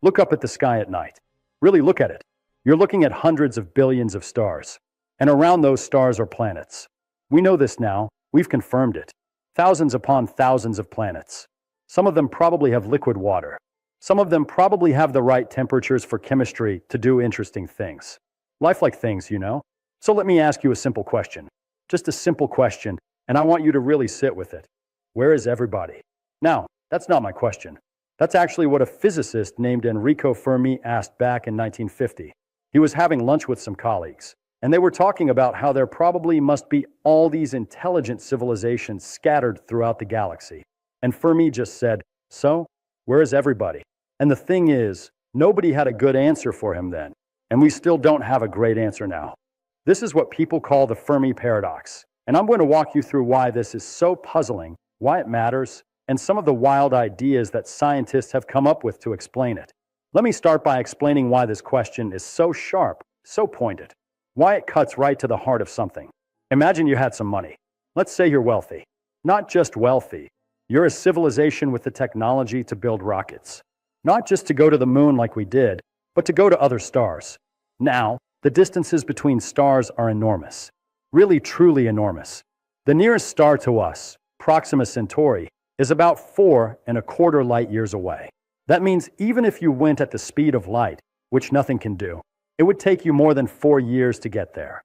Look up at the sky at night. Really look at it. You're looking at hundreds of billions of stars. And around those stars are planets. We know this now. We've confirmed it. Thousands upon thousands of planets. Some of them probably have liquid water. Some of them probably have the right temperatures for chemistry to do interesting things. Lifelike things, you know? So let me ask you a simple question. Just a simple question, and I want you to really sit with it. Where is everybody? Now, that's not my question. That's actually what a physicist named Enrico Fermi asked back in 1950. He was having lunch with some colleagues, and they were talking about how there probably must be all these intelligent civilizations scattered throughout the galaxy. And Fermi just said, "So, where is everybody?" And the thing is, nobody had a good answer for him then, and we still don't have a great answer now. This is what people call the Fermi paradox, and I'm going to walk you through why this is so puzzling, why it matters, and some of the wild ideas that scientists have come up with to explain it. Let me start by explaining why this question is so sharp, so pointed, why it cuts right to the heart of something. Imagine you had some money. Let's say you're wealthy. Not just wealthy. You're a civilization with the technology to build rockets. Not just to go to the moon like we did, but to go to other stars. Now, the distances between stars are enormous. Really, truly enormous. The nearest star to us, Proxima Centauri, is about 4.25 light years away. That means even if you went at the speed of light, which nothing can do, it would take you more than 4 years to get there.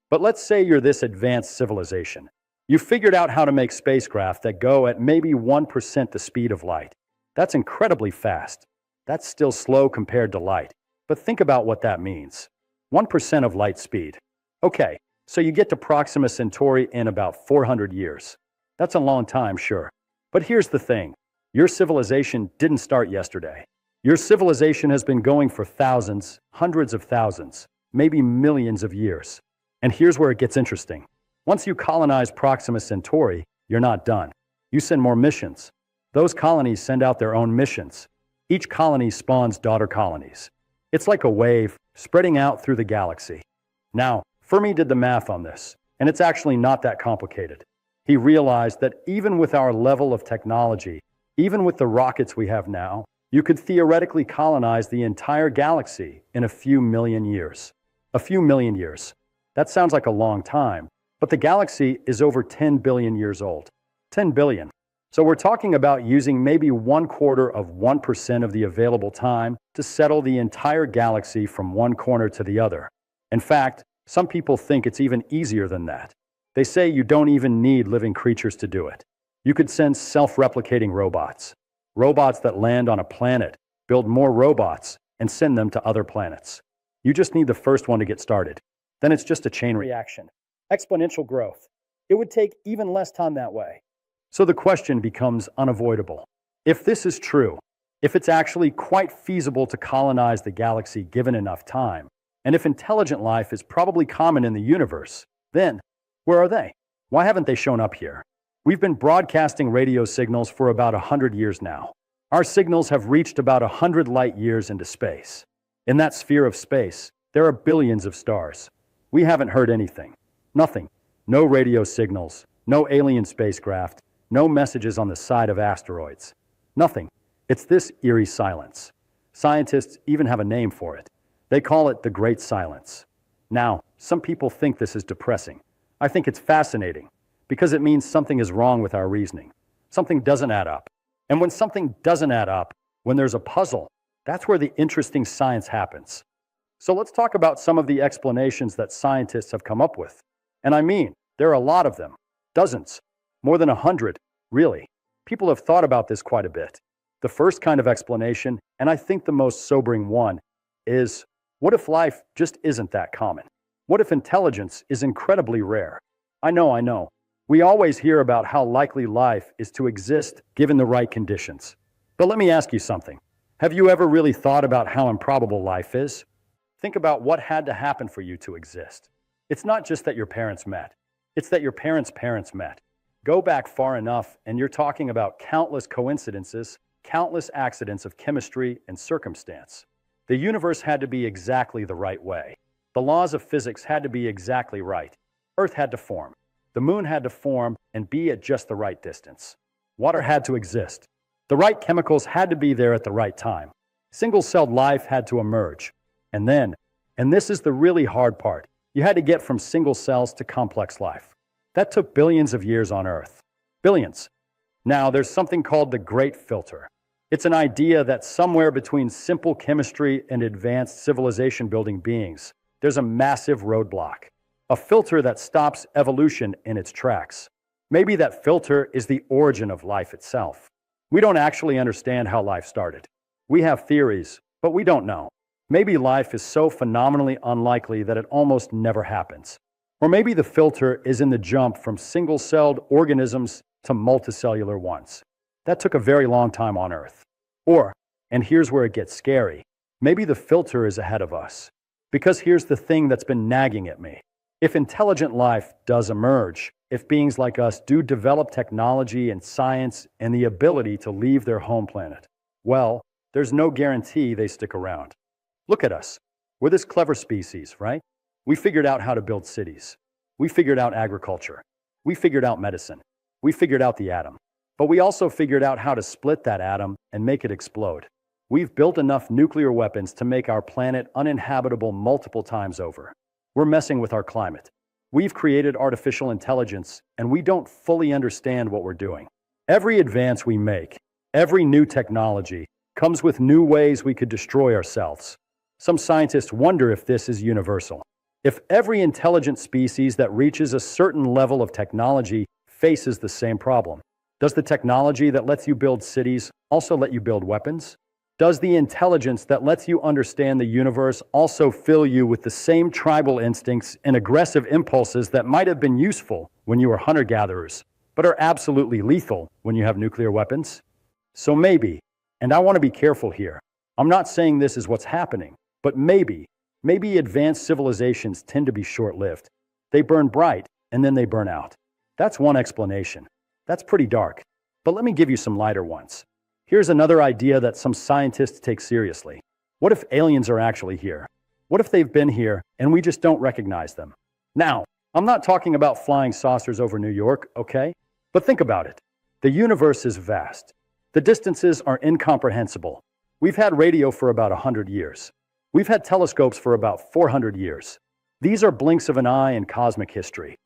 But let's say you're this advanced civilization. You figured out how to make spacecraft that go at maybe 1% the speed of light. That's incredibly fast. That's still slow compared to light. But think about what that means. 1% of light speed. Okay, so you get to Proxima Centauri in about 400 years. That's a long time, sure. But here's the thing. Your civilization didn't start yesterday. Your civilization has been going for thousands, hundreds of thousands, maybe millions of years. And here's where it gets interesting. Once you colonize Proxima Centauri, you're not done. You send more missions. Those colonies send out their own missions. Each colony spawns daughter colonies. It's like a wave spreading out through the galaxy. Now, Fermi did the math on this, and it's actually not that complicated. He realized that even with our level of technology, even with the rockets we have now, you could theoretically colonize the entire galaxy in a few million years. A few million years. That sounds like a long time, but the galaxy is over 10 billion years old. 10 billion. So we're talking about using maybe 1/4% of the available time to settle the entire galaxy from one corner to the other. In fact, some people think it's even easier than that. They say you don't even need living creatures to do it. You could send self-replicating robots. Robots that land on a planet, build more robots, and send them to other planets. You just need the first one to get started. Then it's just a chain reaction. Exponential growth. It would take even less time that way. So the question becomes unavoidable. If this is true, if it's actually quite feasible to colonize the galaxy given enough time, and if intelligent life is probably common in the universe, then where are they? Why haven't they shown up here? We've been broadcasting radio signals for about 100 years now. Our signals have reached about 100 light years into space. In that sphere of space, there are billions of stars. We haven't heard anything. Nothing. No radio signals, no alien spacecraft, no messages on the side of asteroids. Nothing. It's this eerie silence. Scientists even have a name for it. They call it the Great Silence. Now, some people think this is depressing. I think it's fascinating because it means something is wrong with our reasoning. Something doesn't add up. And when something doesn't add up, when there's a puzzle, that's where the interesting science happens. So let's talk about some of the explanations that scientists have come up with. And I mean, there are a lot of them. Dozens. More than 100, really. People have thought about this quite a bit. The first kind of explanation, and I think the most sobering one, is what if life just isn't that common? What if intelligence is incredibly rare? I know. We always hear about how likely life is to exist given the right conditions. But let me ask you something. Have you ever really thought about how improbable life is? Think about what had to happen for you to exist. It's not just that your parents met. It's that your parents' parents met. Go back far enough and you're talking about countless coincidences, countless accidents of chemistry and circumstance. The universe had to be exactly the right way. The laws of physics had to be exactly right. Earth had to form. The moon had to form and be at just the right distance. Water had to exist. The right chemicals had to be there at the right time. Single-celled life had to emerge. And then, and this is the really hard part, you had to get from single cells to complex life. That took billions of years on Earth. Billions. Now, there's something called the Great Filter. It's an idea that somewhere between simple chemistry and advanced civilization-building beings, there's a massive roadblock. A filter that stops evolution in its tracks. Maybe that filter is the origin of life itself. We don't actually understand how life started. We have theories, but we don't know. Maybe life is so phenomenally unlikely that it almost never happens. Or maybe the filter is in the jump from single-celled organisms to multicellular ones. That took a very long time on Earth. Or, and here's where it gets scary, maybe the filter is ahead of us. Because here's the thing that's been nagging at me. If intelligent life does emerge, if beings like us do develop technology and science and the ability to leave their home planet, well, there's no guarantee they stick around. Look at us. We're this clever species, right? We figured out how to build cities. We figured out agriculture. We figured out medicine. We figured out the atom. But we also figured out how to split that atom and make it explode. We've built enough nuclear weapons to make our planet uninhabitable multiple times over. We're messing with our climate. We've created artificial intelligence, and we don't fully understand what we're doing. Every advance we make, every new technology, comes with new ways we could destroy ourselves. Some scientists wonder if this is universal. If every intelligent species that reaches a certain level of technology faces the same problem. Does the technology that lets you build cities also let you build weapons? Does the intelligence that lets you understand the universe also fill you with the same tribal instincts and aggressive impulses that might have been useful when you were hunter-gatherers, but are absolutely lethal when you have nuclear weapons? So maybe, and I want to be careful here, I'm not saying this is what's happening, but maybe advanced civilizations tend to be short-lived. They burn bright, and then they burn out. That's one explanation. That's pretty dark, but let me give you some lighter ones. Here's another idea that some scientists take seriously. What if aliens are actually here? What if they've been here and we just don't recognize them? Now, I'm not talking about flying saucers over New York, okay? But think about it. The universe is vast. The distances are incomprehensible. We've had radio for about 100 years. We've had telescopes for about 400 years. These are blinks of an eye in cosmic history.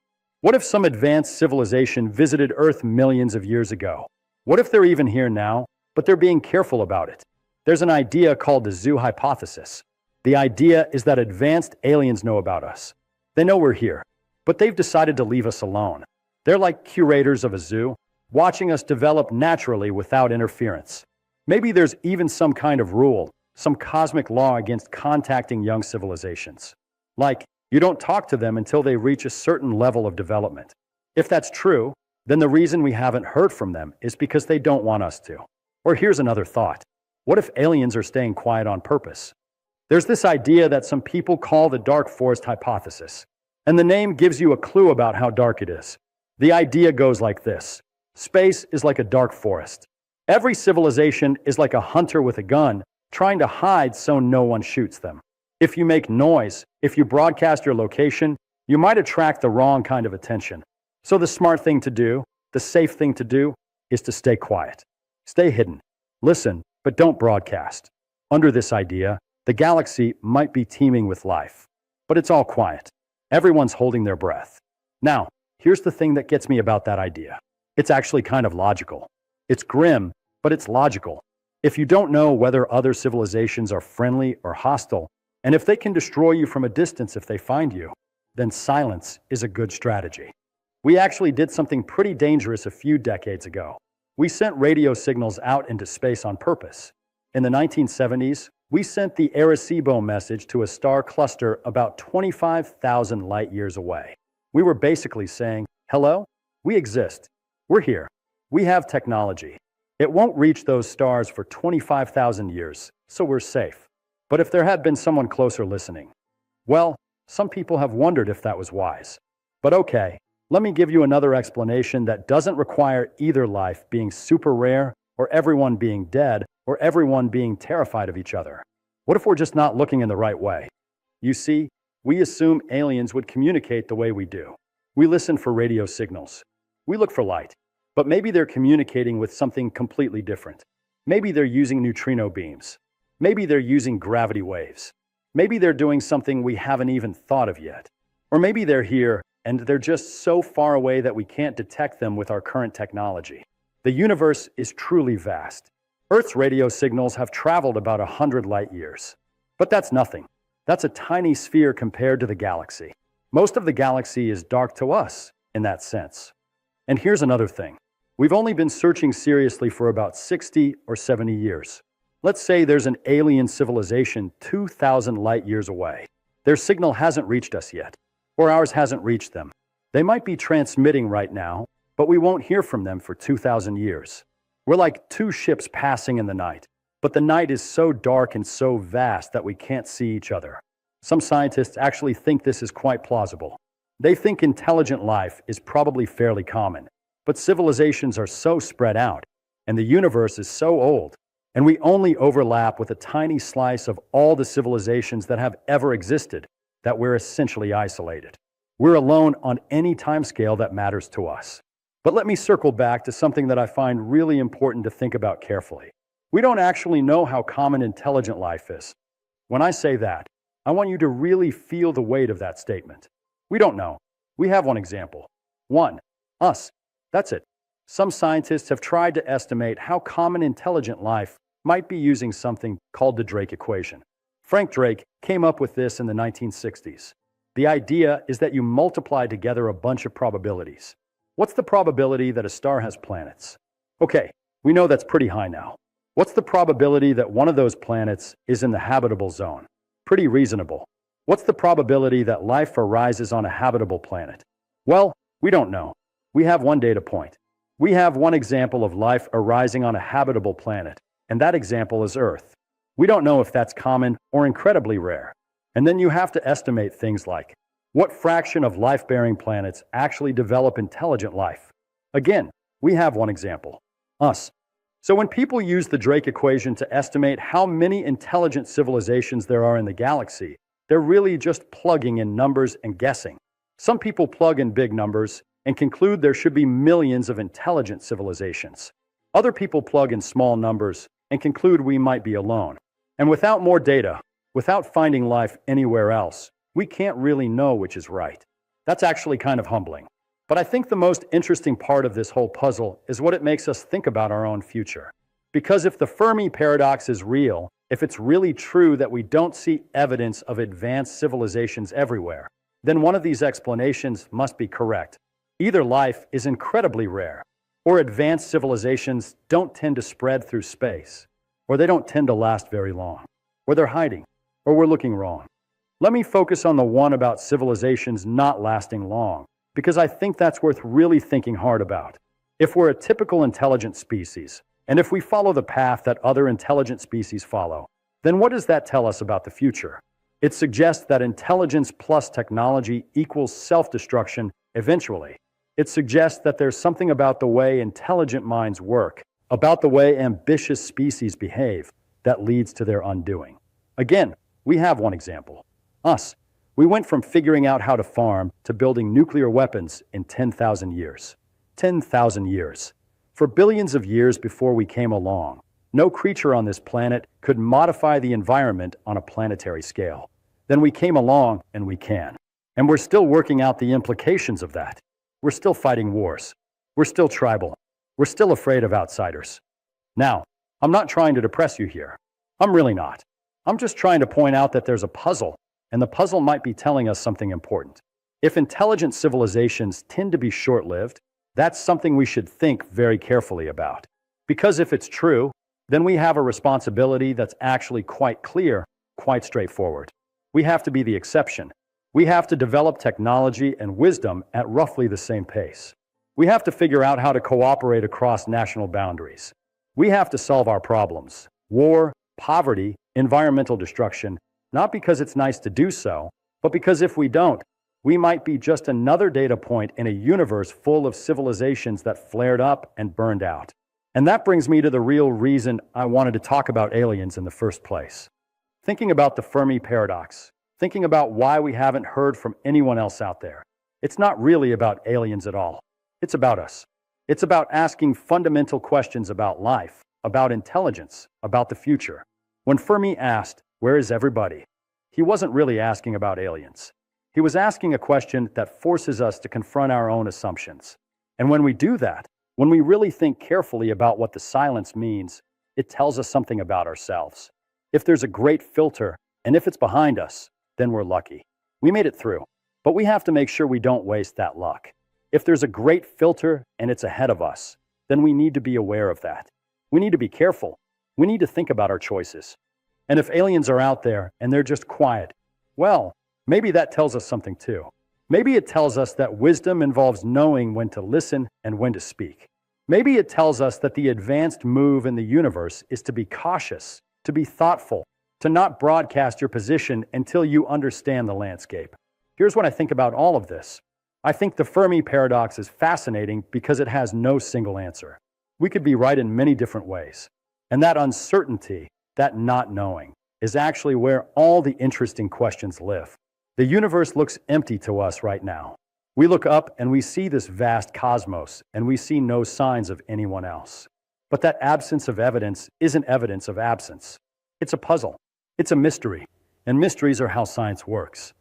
What if some advanced civilization visited Earth millions of years ago? What if they're even here now, but they're being careful about it? There's an idea called the zoo hypothesis. The idea is that advanced aliens know about us. They know we're here, but they've decided to leave us alone. They're like curators of a zoo, watching us develop naturally without interference. Maybe there's even some kind of rule, some cosmic law against contacting young civilizations. Like, you don't talk to them until they reach a certain level of development. If that's true, then the reason we haven't heard from them is because they don't want us to. Or here's another thought. What if aliens are staying quiet on purpose? There's this idea that some people call the dark forest hypothesis, and the name gives you a clue about how dark it is. The idea goes like this. Space is like a dark forest. Every civilization is like a hunter with a gun, trying to hide so no one shoots them. If you make noise, if you broadcast your location, you might attract the wrong kind of attention. So the smart thing to do, the safe thing to do, is to stay quiet. Stay hidden. Listen, but don't broadcast. Under this idea, the galaxy might be teeming with life. But it's all quiet. Everyone's holding their breath. Now, here's the thing that gets me about that idea. It's actually kind of logical. It's grim, but it's logical. If you don't know whether other civilizations are friendly or hostile, and if they can destroy you from a distance if they find you, then silence is a good strategy. We actually did something pretty dangerous a few decades ago. We sent radio signals out into space on purpose. In the 1970s, we sent the Arecibo message to a star cluster about 25,000 light years away. We were basically saying, hello, we exist. We're here. We have technology. It won't reach those stars for 25,000 years, so we're safe. But if there had been someone closer listening, well, some people have wondered if that was wise. But okay, let me give you another explanation that doesn't require either life being super rare, or everyone being dead, or everyone being terrified of each other. What if we're just not looking in the right way? You see, we assume aliens would communicate the way we do. We listen for radio signals. We look for light. But maybe they're communicating with something completely different. Maybe they're using neutrino beams. Maybe they're using gravity waves. Maybe they're doing something we haven't even thought of yet. Or maybe they're here and they're just so far away that we can't detect them with our current technology. The universe is truly vast. Earth's radio signals have traveled about 100 light years. But that's nothing. That's a tiny sphere compared to the galaxy. Most of the galaxy is dark to us, in that sense. And here's another thing. We've only been searching seriously for about 60 or 70 years. Let's say there's an alien civilization 2,000 light years away. Their signal hasn't reached us yet, or ours hasn't reached them. They might be transmitting right now, but we won't hear from them for 2,000 years. We're like two ships passing in the night, but the night is so dark and so vast that we can't see each other. Some scientists actually think this is quite plausible. They think intelligent life is probably fairly common, but civilizations are so spread out, and the universe is so old, and we only overlap with a tiny slice of all the civilizations that have ever existed, that we're essentially isolated. We're alone on any timescale that matters to us. But let me circle back to something that I find really important to think about carefully. We don't actually know how common intelligent life is. When I say that, I want you to really feel the weight of that statement. We don't know. We have one example. One, us. That's it. Some scientists have tried to estimate how common intelligent life might be using something called the Drake equation. Frank Drake came up with this in the 1960s. The idea is that you multiply together a bunch of probabilities. What's the probability that a star has planets? Okay, we know that's pretty high now. What's the probability that one of those planets is in the habitable zone? Pretty reasonable. What's the probability that life arises on a habitable planet? Well, we don't know. We have one data point. We have one example of life arising on a habitable planet, and that example is Earth. We don't know if that's common or incredibly rare. And then you have to estimate things like, what fraction of life-bearing planets actually develop intelligent life? Again, we have one example, us. So when people use the Drake equation to estimate how many intelligent civilizations there are in the galaxy, they're really just plugging in numbers and guessing. Some people plug in big numbers and conclude there should be millions of intelligent civilizations. Other people plug in small numbers and conclude we might be alone. And without more data, without finding life anywhere else, we can't really know which is right. That's actually kind of humbling. But I think the most interesting part of this whole puzzle is what it makes us think about our own future. Because if the Fermi paradox is real, if it's really true that we don't see evidence of advanced civilizations everywhere, then one of these explanations must be correct. Either life is incredibly rare, or advanced civilizations don't tend to spread through space, or they don't tend to last very long, or they're hiding, or we're looking wrong. Let me focus on the one about civilizations not lasting long, because I think that's worth really thinking hard about. If we're a typical intelligent species, and if we follow the path that other intelligent species follow, then what does that tell us about the future? It suggests that intelligence plus technology equals self-destruction eventually. It suggests that there's something about the way intelligent minds work, about the way ambitious species behave, that leads to their undoing. Again, we have one example. Us. We went from figuring out how to farm to building nuclear weapons in 10,000 years. 10,000 years. For billions of years before we came along, no creature on this planet could modify the environment on a planetary scale. Then we came along and we can. And we're still working out the implications of that. We're still fighting wars. We're still tribal. We're still afraid of outsiders. Now, I'm not trying to depress you here. I'm really not. I'm just trying to point out that there's a puzzle, and the puzzle might be telling us something important. If intelligent civilizations tend to be short-lived, that's something we should think very carefully about. Because if it's true, then we have a responsibility that's actually quite clear, quite straightforward. We have to be the exception. We have to develop technology and wisdom at roughly the same pace. We have to figure out how to cooperate across national boundaries. We have to solve our problems, war, poverty, environmental destruction, not because it's nice to do so, but because if we don't, we might be just another data point in a universe full of civilizations that flared up and burned out. And that brings me to the real reason I wanted to talk about aliens in the first place. Thinking about the Fermi paradox, thinking about why we haven't heard from anyone else out there. It's not really about aliens at all. It's about us. It's about asking fundamental questions about life, about intelligence, about the future. When Fermi asked, "Where is everybody?" he wasn't really asking about aliens. He was asking a question that forces us to confront our own assumptions. And when we do that, when we really think carefully about what the silence means, it tells us something about ourselves. If there's a great filter, and if it's behind us, then we're lucky. We made it through. But we have to make sure we don't waste that luck. If there's a great filter and it's ahead of us, then we need to be aware of that. We need to be careful. We need to think about our choices. And if aliens are out there and they're just quiet, well, maybe that tells us something too. Maybe it tells us that wisdom involves knowing when to listen and when to speak. Maybe it tells us that the advanced move in the universe is to be cautious, to be thoughtful, to not broadcast your position until you understand the landscape. Here's what I think about all of this. I think the Fermi paradox is fascinating because it has no single answer. We could be right in many different ways. And that uncertainty, that not knowing, is actually where all the interesting questions live. The universe looks empty to us right now. We look up and we see this vast cosmos, and we see no signs of anyone else. But that absence of evidence isn't evidence of absence. It's a puzzle. It's a mystery. And mysteries are how science works.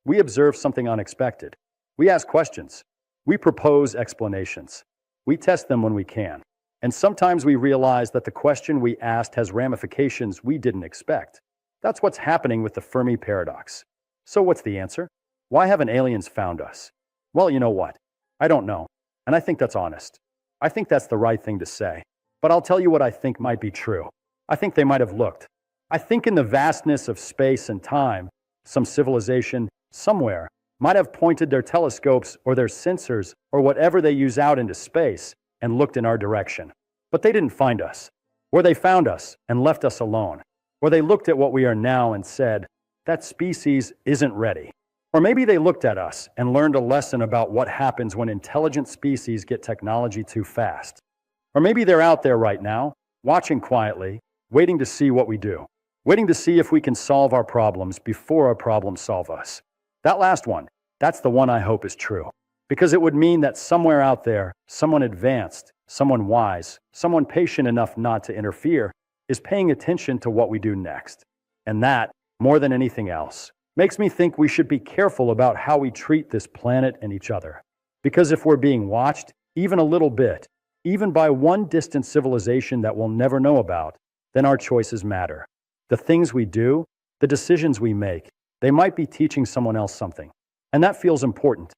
We observe something unexpected. We ask questions. We propose explanations. We test them when we can. And sometimes we realize that the question we asked has ramifications we didn't expect. That's what's happening with the Fermi paradox. So what's the answer? Why haven't aliens found us? Well, you know what? I don't know. And I think that's honest. I think that's the right thing to say. But I'll tell you what I think might be true. I think they might have looked. I think in the vastness of space and time, some civilization somewhere might have pointed their telescopes or their sensors or whatever they use out into space and looked in our direction. But they didn't find us. Or they found us and left us alone. Or they looked at what we are now and said, that species isn't ready. Or maybe they looked at us and learned a lesson about what happens when intelligent species get technology too fast. Or maybe they're out there right now, watching quietly, waiting to see what we do, waiting to see if we can solve our problems before our problems solve us. That last one, that's the one I hope is true. Because it would mean that somewhere out there, someone advanced, someone wise, someone patient enough not to interfere, is paying attention to what we do next. And that, more than anything else, makes me think we should be careful about how we treat this planet and each other. Because if we're being watched, even a little bit, even by one distant civilization that we'll never know about, then our choices matter. The things we do, the decisions we make, they might be teaching someone else something. And that feels important.